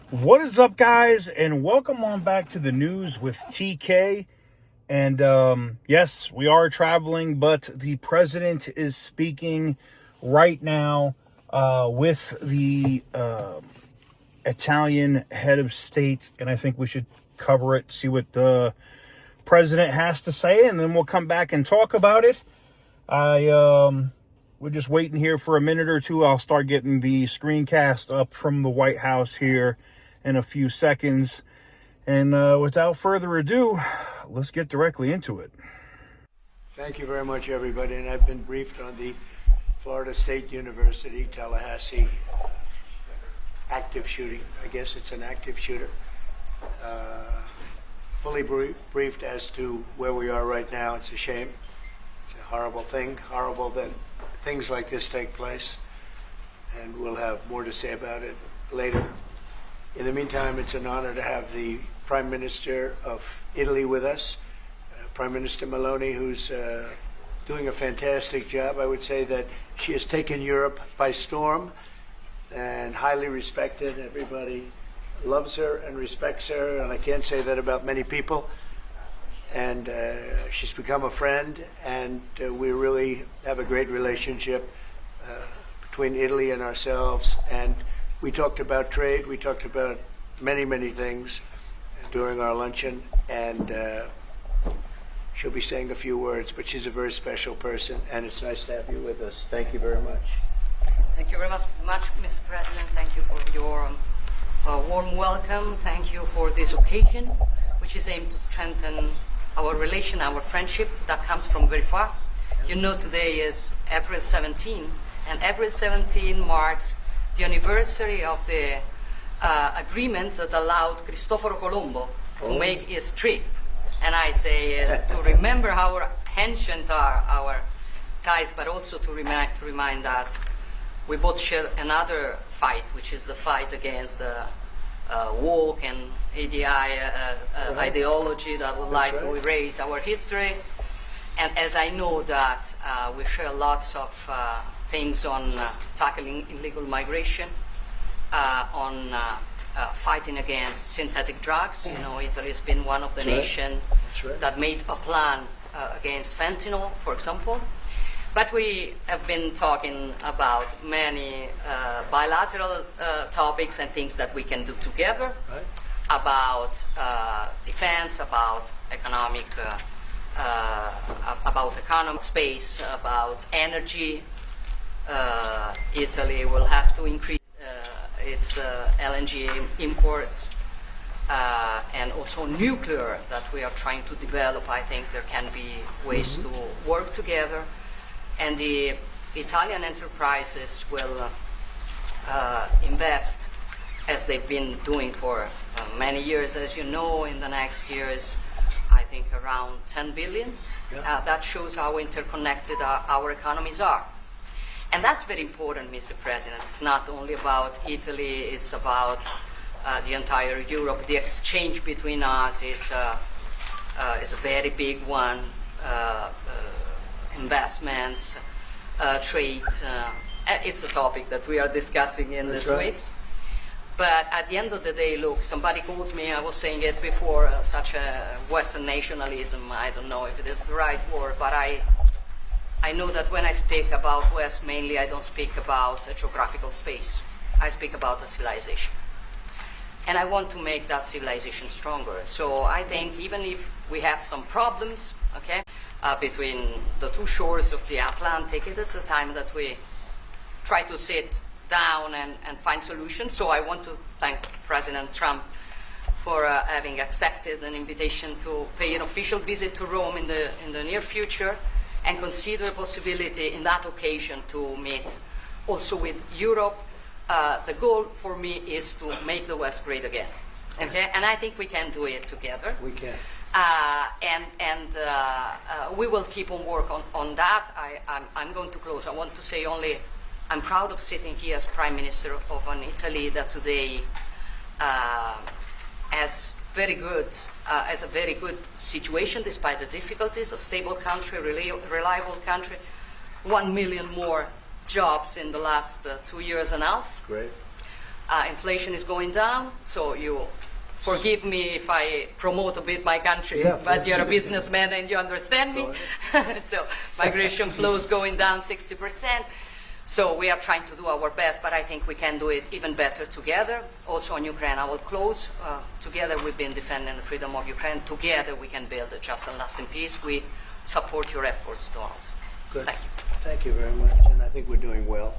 What is up, guys, and welcome on back to the news with TK. And yes, we are traveling, but the president is speaking right now with the Italian head of state, and I think we should cover it, see what the president has to say, and then we'll come back and talk about it. We're just waiting here for a minute or two. I'll start getting the screencast up from the White House here in a few seconds. And without further ado, let's get directly into it. Thank you very much, everybody. And I've been briefed on the Florida State University, Tallahassee active shooting. I guess it's an active shooter. Fully briefed as to where we are right now. It's a shame. It's a horrible thing. Horrible that things like this take place. And we'll have more to say about it later. In the meantime, it's an honor to have the Prime Minister of Italy with us, Prime Minister Meloni, who's doing a fantastic job. I would say that she has taken Europe by storm and highly respected. Everybody loves her and respects her, and I can't say that about many people. And she's become a friend, and we really have a great relationship between Italy and ourselves. And we talked about trade. We talked about many, many things during our luncheon, and she'll be saying a few words, but she's a very special person, and it's nice to have you with us. Thank you very much. Thank you very much, Mr. President. Thank you for your warm welcome. Thank you for this occasion, which is aimed to strengthen our relation, our friendship that comes from very far. You know, today is April 17, and April 17 marks the anniversary of the agreement that allowed Cristoforo Colombo to make his trip. And I say to remember how ancient are our ties, but also to remind that we both share another fight, which is the fight against the woke and ideology that would like to erase our history. And as I know that we share lots of things on tackling illegal migration, on fighting against synthetic drugs. You know, Italy has been one of the nations that made a plan against fentanyl, for example. But we have been talking about many bilateral topics and things that we can do together, about defense, about economic space, about energy. Italy will have to increase its LNG imports, and also nuclear that we are trying to develop. I think there can be ways to work together, and the Italian enterprises will invest, as they've been doing for many years, as you know, in the next years, I think around 10 billion. That shows how interconnected our economies are. And that's very important, Mr. President. It's not only about Italy, it's about the entire Europe. The exchange between us is a very big one. Investments, trade. It's a topic that we are discussing in this week. But at the end of the day, look, somebody calls me, I was saying it before, such a Western nationalism. I don't know if it is the right word, but I know that when I speak about West, mainly I don't speak about a geographical space. I speak about a civilization. And I want to make that civilization stronger. So I think even if we have some problems, okay, between the two shores of the Atlantic, it is the time that we try to sit down and find solutions. So I want to thank President Trump for having accepted an invitation to pay an official visit to Rome in the near future, and consider the possibility in that occasion to meet also with Europe. The goal for me is to make the West great again. Okay? And I think we can do it together. We can. We will keep on work on that. I'm going to close. I want to say only I'm proud of sitting here as Prime Minister of an Italy that today has a very good situation despite the difficulties, a stable country, reliable country, 1 million more jobs in the last 2 years and a half. Great. Inflation is going down, so you forgive me if I promote a bit my country, Yeah, but please. you're a businessman and you understand me. So migration flows going down 60%. So we are trying to do our best, but I think we can do it even better together. Also on Ukraine, I will close. Together we've been defending the freedom of Ukraine. Together we can build a just and lasting peace. We support your efforts, Donald. Good. Thank you. Thank you very much. And I think we're doing well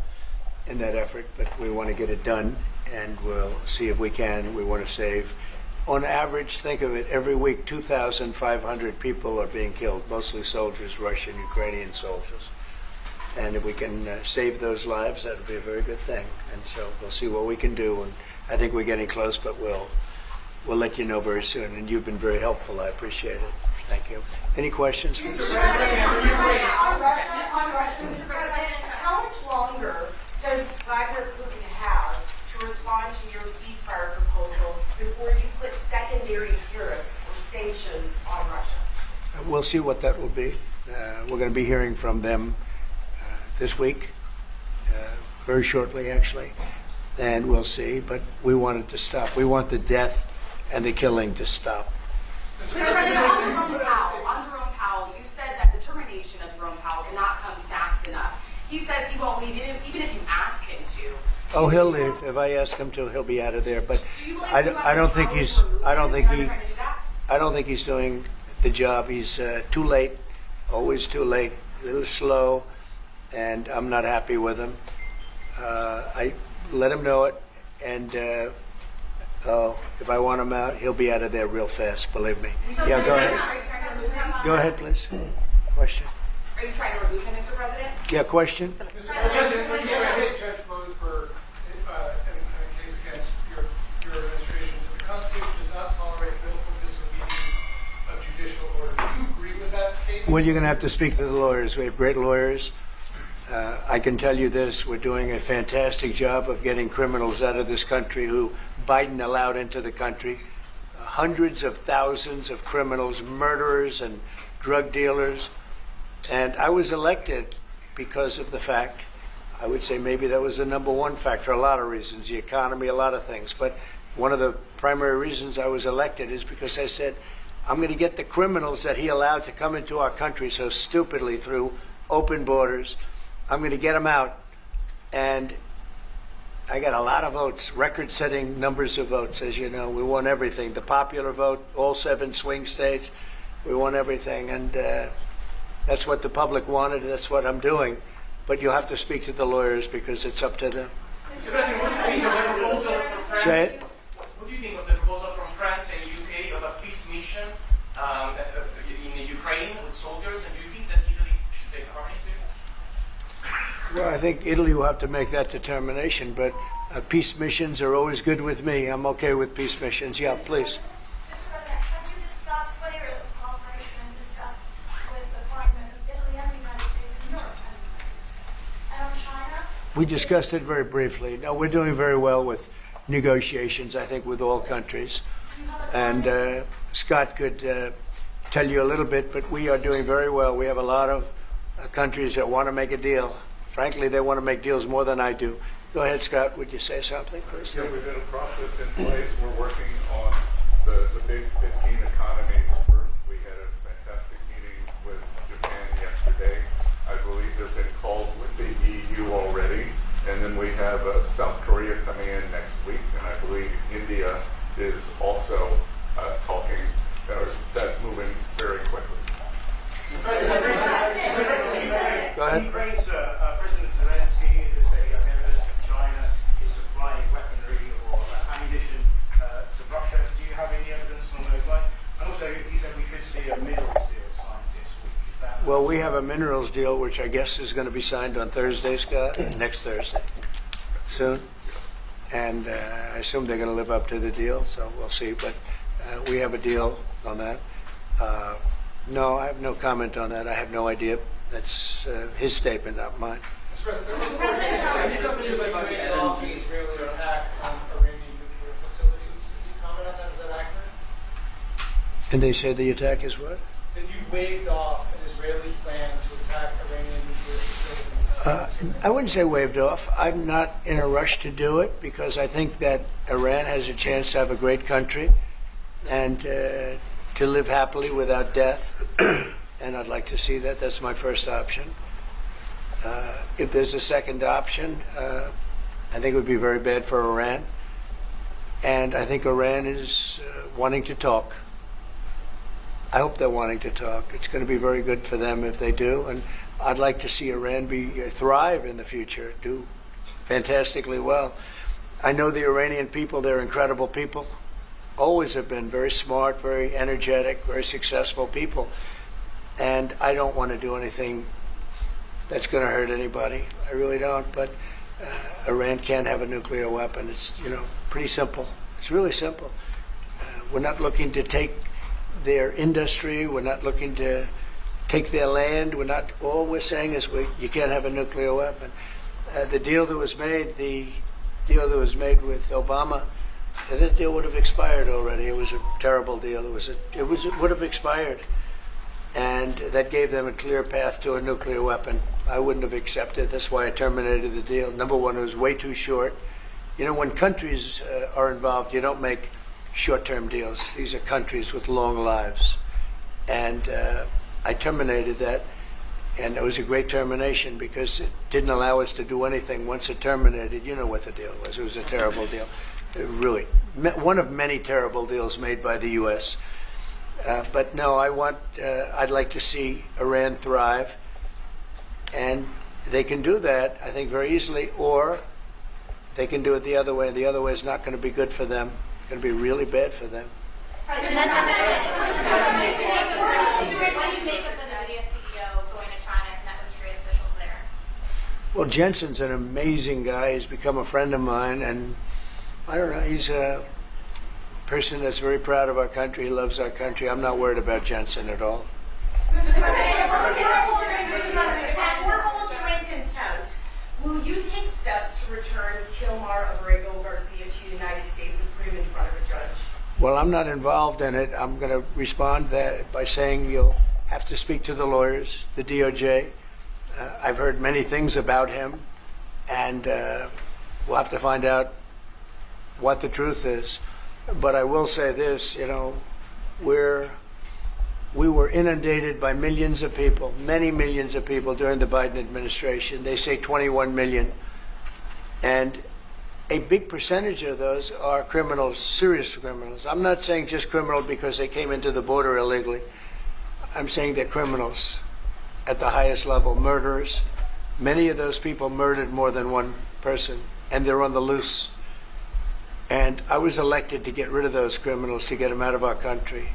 in that effort, but we want to get it done, and we'll see if we can. We want to save. On average, think of it, every week 2,500 people are being killed, mostly soldiers, Russian, Ukrainian soldiers. And if we can save those lives, that would be a very good thing. And so we'll see what we can do. And I think we're getting close, but we'll let you know very soon. And you've been very helpful. I appreciate it. Thank you. Any questions? Mr. President, how much longer does Vladimir Putin have to respond to your ceasefire proposal before you put secondary tariffs or sanctions on Russia? We'll see what that will be. We're going to be hearing from them this week, very shortly actually, and we'll see. But we want it to stop. We want the death and the killing to stop. Mr. President, on Jerome Powell, you said that the termination of Jerome Powell cannot come fast enough. He says he won't leave, even if you ask him to. Oh, he'll leave. If I ask him to, he'll be out of there. But Do you believe I you don't have think the he's. powers to I don't think remove he. him? Are you trying to do that? I don't think he's doing the job. He's too late. Always too late. A little slow, and I'm not happy with him. I let him know it, and if I want him out, he'll be out of there real fast. Believe me. Yeah, go ahead. Are you trying to remove him? Go ahead, please. Question. Are you trying to remove him, Mr. President? Yeah, question. Mr. President, when you hit Judge Mosberg in a case against your administration, said the Constitution does not tolerate willful disobedience of judicial order. Do you agree with that statement? Well, you're going to have to speak to the lawyers. We have great lawyers. I can tell you this, we're doing a fantastic job of getting criminals out of this country who Biden allowed into the country. Hundreds of thousands of criminals, murderers and drug dealers. And I was elected because of the fact, I would say maybe that was the number one factor, a lot of reasons, the economy, a lot of things. But one of the primary reasons I was elected is because I said, I'm going to get the criminals that he allowed to come into our country so stupidly through open borders. I'm going to get them out. And I got a lot of votes, record-setting numbers of votes, as you know. We won everything. The popular vote, all 7 swing states, we won everything. And that's what the public wanted, and that's what I'm doing. But you'll have to speak to the lawyers because it's up to them. Mr. President, what do you think of the proposal from France? Say it. What do you think of the proposal from France and UK of a peace mission in Ukraine with soldiers? And do you think that Italy should take part into it? Well, I think Italy will have to make that determination, but peace missions are always good with me. I'm okay with peace missions. Yeah, please. Mr. President, have you discussed what areas of cooperation and discussed with the Prime Minister, Italy and the United States and Europe and the United States? And on China? We discussed it very briefly. No, we're doing very well with negotiations, I think, with all countries. And Scott could tell you a little bit, but we are doing very well. We have a lot of countries that want to make a deal. Frankly, they want to make deals more than I do. Go ahead, Scott. Would you say something first? Yeah, we've got a process in place. We're working on the big 15 economies first. We had a fantastic meeting with Japan yesterday. I believe they've been called with the EU already. And then we have South Korea coming in next week. And I believe India is also talking. That's moving very quickly. Go ahead. Ukraine's President Zelensky has said he has evidence that China is supplying weaponry or ammunition to Russia. Do you have any evidence on those lines? And also, he said we could see a minerals deal signed this week. Is that? Well, we have a minerals deal, which I guess is going to be signed on Thursday, Scott, next Thursday, soon. And I assume they're going to live up to the deal, so we'll see. But we have a deal on that. No, I have no comment on that. I have no idea. That's his statement, not mine. Mr. President, there were reports that the UAE off the Israeli attack on Iranian nuclear facilities. Can you comment on that? Is that accurate? And they say the attack is what? That you waved off an Israeli plan to attack Iranian nuclear facilities. I wouldn't say waved off. I'm not in a rush to do it because I think that Iran has a chance to have a great country and to live happily without death. And I'd like to see that. That's my first option. If there's a second option, I think it would be very bad for Iran. And I think Iran is wanting to talk. I hope they're wanting to talk. It's going to be very good for them if they do. And I'd like to see Iran thrive in the future, do fantastically well. I know the Iranian people, they're incredible people. Always have been very smart, very energetic, very successful people. And I don't want to do anything that's going to hurt anybody. I really don't. But Iran can't have a nuclear weapon. It's, pretty simple. It's really simple. We're not looking to take their industry. We're not looking to take their land. All we're saying is you can't have a nuclear weapon. The deal that was made with Obama, that deal would have expired already. It was a terrible deal. It would have expired. And that gave them a clear path to a nuclear weapon. I wouldn't have accepted. That's why I terminated the deal. Number one, it was way too short. When countries are involved, you don't make short-term deals. These are countries with long lives. And I terminated that. And it was a great termination because it didn't allow us to do anything. Once it terminated, you know what the deal was. It was a terrible deal. Really, one of many terrible deals made by the U.S. But no, I'd like to see Iran thrive. And they can do that, I think, very easily, or they can do it the other way. And the other way is not going to be good for them. It's going to be really bad for them. What do you make of the Nvidia CEO going to China and met with trade officials there? Well, Jensen's an amazing guy. He's become a friend of mine. And I don't know, he's a person that's very proud of our country. He loves our country. I'm not worried about Jensen at all. Mr. President, for holding you in contempt, will you take steps to return Kilmar Abrego Garcia to the United States and put him in front of a judge? Well, I'm not involved in it. I'm going to respond by saying you'll have to speak to the lawyers, the DOJ. I've heard many things about him, and we'll have to find out what the truth is. But I will say this, we were inundated by millions of people, many millions of people during the Biden administration. They say 21 million. And a big percentage of those are criminals, serious criminals. I'm not saying just criminal because they came into the border illegally. I'm saying they're criminals at the highest level, murderers. Many of those people murdered more than one person, and they're on the loose. And I was elected to get rid of those criminals, to get them out of our country,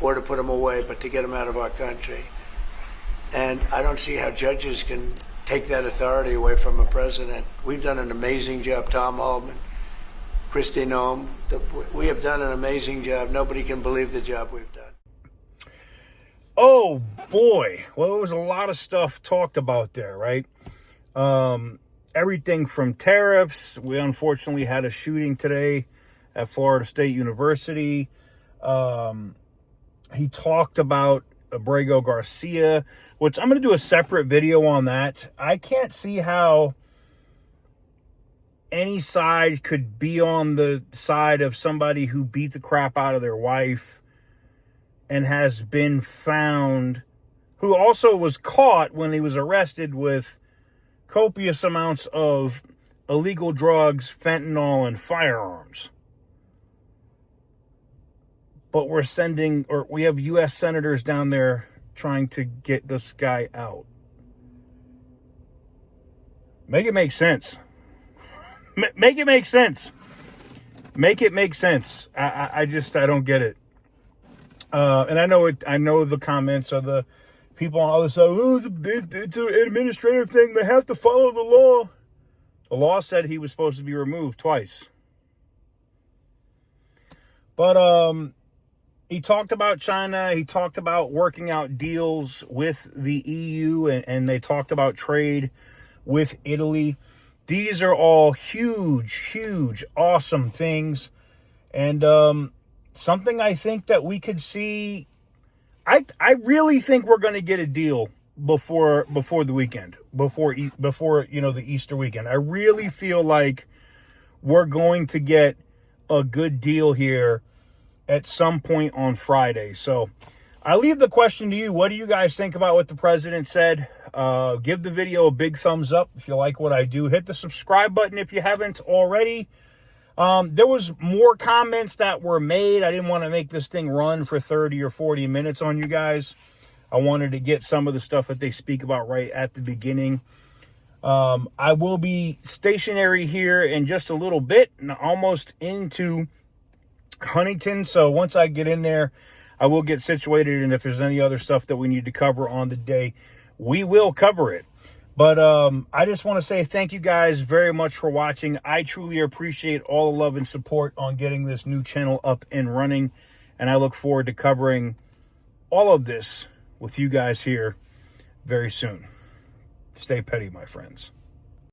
or to put them away, but to get them out of our country. And I don't see how judges can take that authority away from a president. We've done an amazing job, Tom Homan, Kristi Noem. We have done an amazing job. Nobody can believe the job we've done. Oh, boy. Well, there was a lot of stuff talked about there, right? Everything from tariffs. We unfortunately had a shooting today at Florida State University. He talked about Abrego Garcia, which I'm going to do a separate video on that. I can't see how any side could be on the side of somebody who beat the crap out of their wife and has been found, who also was caught when he was arrested with copious amounts of illegal drugs, fentanyl, and firearms. But we have U.S. senators down there trying to get this guy out. Make it make sense. Make it make sense. Make it make sense. I don't get it. And I know the comments of the people on the other side. Oh, it's an administrative thing. They have to follow the law. The law said he was supposed to be removed twice. But he talked about China. He talked about working out deals with the EU, and they talked about trade with Italy. These are all huge, huge, awesome things. And something I think that we could see. I really think we're going to get a deal before the weekend, before the Easter weekend. I really feel like we're going to get a good deal here at some point on Friday. So I leave the question to you. What do you guys think about what the president said? Give the video a big thumbs up if you like what I do. Hit the subscribe button if you haven't already. There was more comments that were made. I didn't want to make this thing run for 30 or 40 minutes on you guys. I wanted to get some of the stuff that they speak about right at the beginning. I will be stationary here in just a little bit, almost into Huntington. So once I get in there, I will get situated. And if there's any other stuff that we need to cover on the day, we will cover it. But I just want to say thank you guys very much for watching. I truly appreciate all the love and support on getting this new channel up and running. And I look forward to covering all of this with you guys here very soon. Stay petty, my friends.